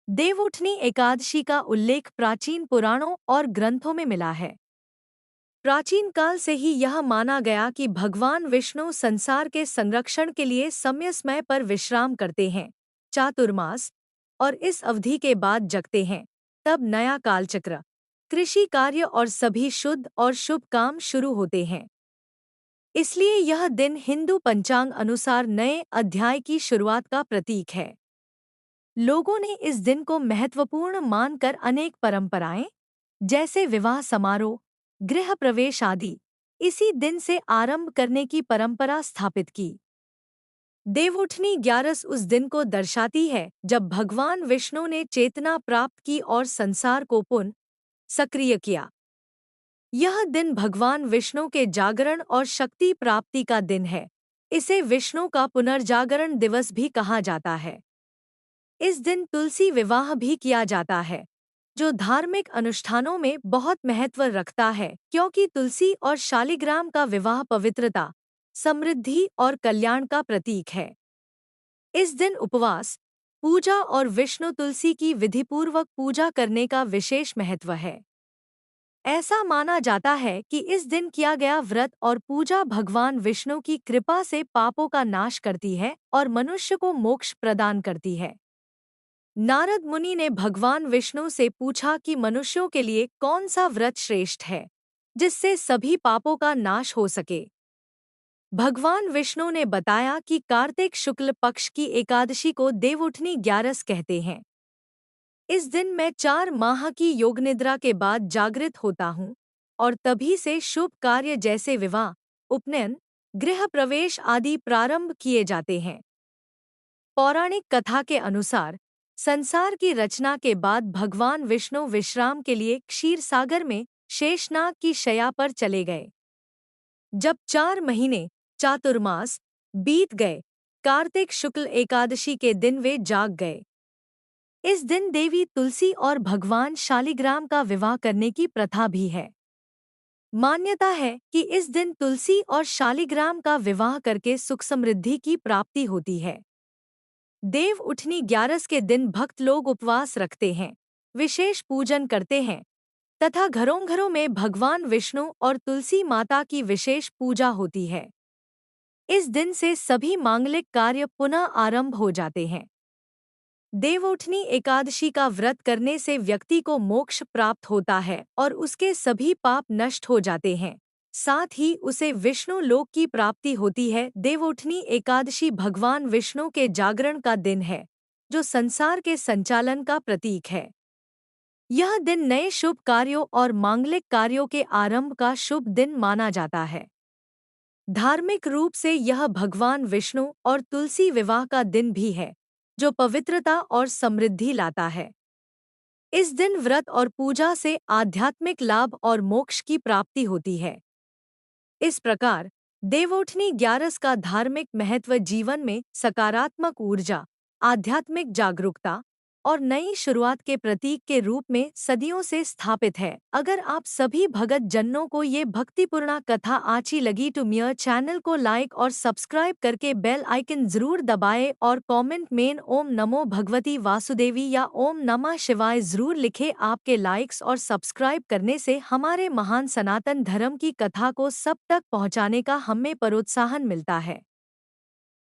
देवउठनी एकादशी का उल्लेख प्राचीन पुराणों और ग्रंथों में मिला है। प्राचीन काल से ही यह माना गया कि भगवान विष्णु संसार के संरक्षण के लिए समय समय पर विश्राम करते हैं, चातुर्मास, और इस अवधि के बाद जगते हैं। तब नया कालचक्र, कृषि कार्य और सभी शुद्ध और शुभ काम शुरू होते हैं। इसलिए यह दिन हिंदू पंचांग अनुसार नए अध्याय की शुरुआत का प्रतीक है। लोगों ने इस दिन को महत्वपूर्ण मानकर अनेक परंपराएं, जैसे विवाह समारोह, गृह प्रवेश आदि, इसी दिन से आरंभ करने की परंपरा स्थापित की। देवउठनी ग्यारस उस दिन को दर्शाती है जब भगवान विष्णु ने चेतना प्राप्त की और संसार को पुनः सक्रिय किया। यह दिन भगवान विष्णु के जागरण और शक्ति प्राप्ति का दिन है। इसे विष्णु का पुनर्जागरण दिवस भी कहा जाता है। इस दिन तुलसी विवाह भी किया जाता है, जो धार्मिक अनुष्ठानों में बहुत महत्व रखता है, क्योंकि तुलसी और शालिग्राम का विवाह पवित्रता, समृद्धि और कल्याण का प्रतीक है। इस दिन उपवास, पूजा और विष्णु तुलसी की विधिपूर्वक पूजा करने का विशेष महत्व है। ऐसा माना जाता है कि इस दिन किया गया व्रत और पूजा भगवान विष्णु की कृपा से पापों का नाश करती है और मनुष्य को मोक्ष प्रदान करती है। नारद मुनि ने भगवान विष्णु से पूछा कि मनुष्यों के लिए कौन सा व्रत श्रेष्ठ है, जिससे सभी पापों का नाश हो सके। भगवान विष्णु ने बताया कि कार्तिक शुक्ल पक्ष की एकादशी को देवउठनी ग्यारस कहते हैं। इस दिन मैं 4 माह की योगनिद्रा के बाद जागृत होता हूँ और तभी से शुभ कार्य जैसे विवाह, उपनयन, गृह प्रवेश आदि प्रारंभ किए जाते हैं। पौराणिक कथा के अनुसार संसार की रचना के बाद भगवान विष्णु विश्राम के लिए क्षीर सागर में शेषनाग की शैया पर चले गए। जब 4 महीने चातुर्मास बीत गए, कार्तिक शुक्ल एकादशी के दिन वे जाग गए। इस दिन देवी तुलसी और भगवान शालिग्राम का विवाह करने की प्रथा भी है। मान्यता है कि इस दिन तुलसी और शालिग्राम का विवाह करके सुख समृद्धि की प्राप्ति होती है। देव उठनी ग्यारस के दिन भक्त लोग उपवास रखते हैं, विशेष पूजन करते हैं तथा घरों घरों में भगवान विष्णु और तुलसी माता की विशेष पूजा होती है। इस दिन से सभी मांगलिक कार्य पुनः आरंभ हो जाते हैं। देवउठनी एकादशी का व्रत करने से व्यक्ति को मोक्ष प्राप्त होता है और उसके सभी पाप नष्ट हो जाते हैं। साथ ही उसे विष्णु लोक की प्राप्ति होती है। देवउठनी एकादशी भगवान विष्णु के जागरण का दिन है, जो संसार के संचालन का प्रतीक है। यह दिन नए शुभ कार्यों और मांगलिक कार्यों के आरंभ का शुभ दिन माना जाता है। धार्मिक रूप से यह भगवान विष्णु और तुलसी विवाह का दिन भी है, जो पवित्रता और समृद्धि लाता है। इस दिन व्रत और पूजा से आध्यात्मिक लाभ और मोक्ष की प्राप्ति होती है। इस प्रकार देवउठनी ग्यारस का धार्मिक महत्व जीवन में सकारात्मक ऊर्जा, आध्यात्मिक जागरूकता और नई शुरुआत के प्रतीक के रूप में सदियों से स्थापित है। अगर आप सभी भगत जनों को ये भक्तिपूर्ण कथा अच्छी लगी तो मेरे चैनल को लाइक और सब्सक्राइब करके बेल आइकन जरूर दबाएं और कमेंट में ओम नमो भगवती वासुदेवी या ओम नमः शिवाय जरूर लिखें। आपके लाइक्स और सब्सक्राइब करने से हमारे महान सनातन धर्म की कथा को सब तक पहुंचाने का हमें प्रोत्साहन मिलता है।